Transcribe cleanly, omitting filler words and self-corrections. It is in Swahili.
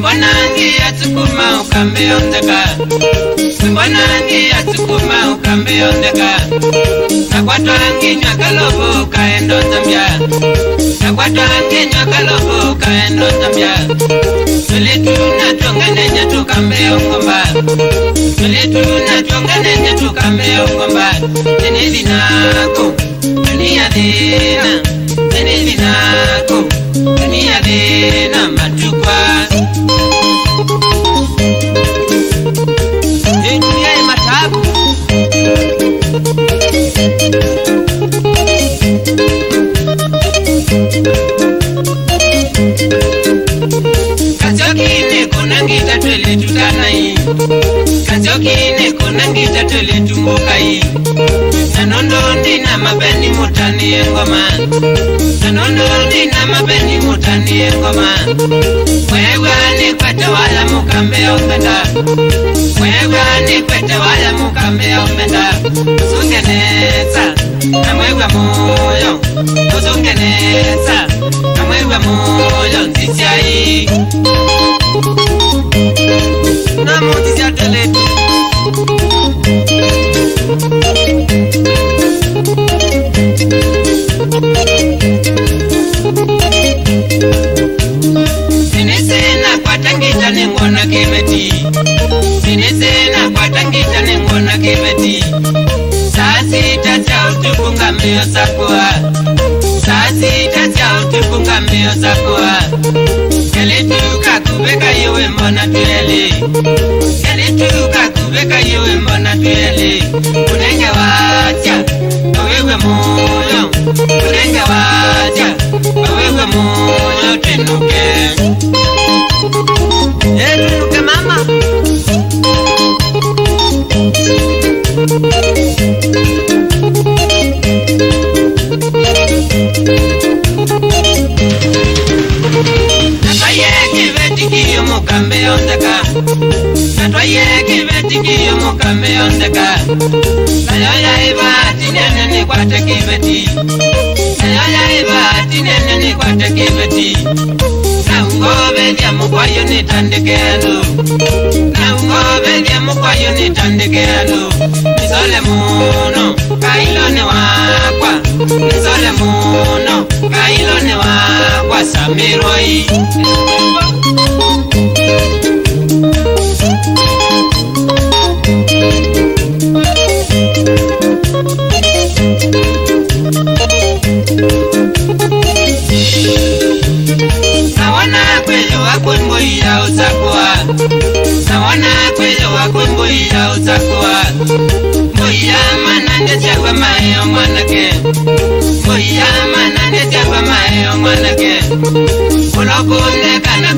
Mwanangi atukuma ukambe ondeka, mwanangi atukuma ukambe ondeka. Nakwatwangi nyakalobo kaendo zambia, nakwatwangi nyakalobo kaendo zambia. Tulitu na tongane nyetu kambe ongomba, tulitu na tongane nyetu kambe ongomba. Tenili nako, dunia dina, tenili nako, dunia dina matukwa. Dunia ni matabu. Kachokine kunangita twele tutanai, kachokine kunangita twele tumbukai. Nanondo ndina mabeni mutani engoma, nanondo ndina mabeni mutani engoma. Wewe ni kwete wala mukambe ombenda, wewe ni kwete wala mukambe ombenda. Sungeneza na mwewe moyo, sungeneza na mwewe moyo nzichai. Na mutizia teletu sinisena kwa tangita nengona kibeti, sinisena kwa tangita nengona kibeti. Sasita cha utupunga meo sakua, sasita cha utupunga meo sakua. Kelituka kubeka yewe mbona tuyele, kelituka kubeka yewe mbona tuyele. Unenge wacha, wewe moyo, unenge wacha, wewe moyo tenuke. Tenuke mama. Natwaye kibeti kiyo mukambe ondeka, natwaye kibeti kiyo mukambe ondeka. Nayoya ibati nene ni kwate kibeti, nayoya ibati nene ni kwate kibeti. Na ungobe dia mukwayo ni tandekelo, na ungobe dia mukwayo ni tandekelo. Nisole muno kailo ne wakwa, nisole muno kailo ne wakwa samiroi. Nawana kwele wakwembo ya usakwa, nawana kwele wakwembo ya usakwa. Moya manande chakwa mayo mwanake, moya manande chakwa mayo mwanake. Ulokunde kana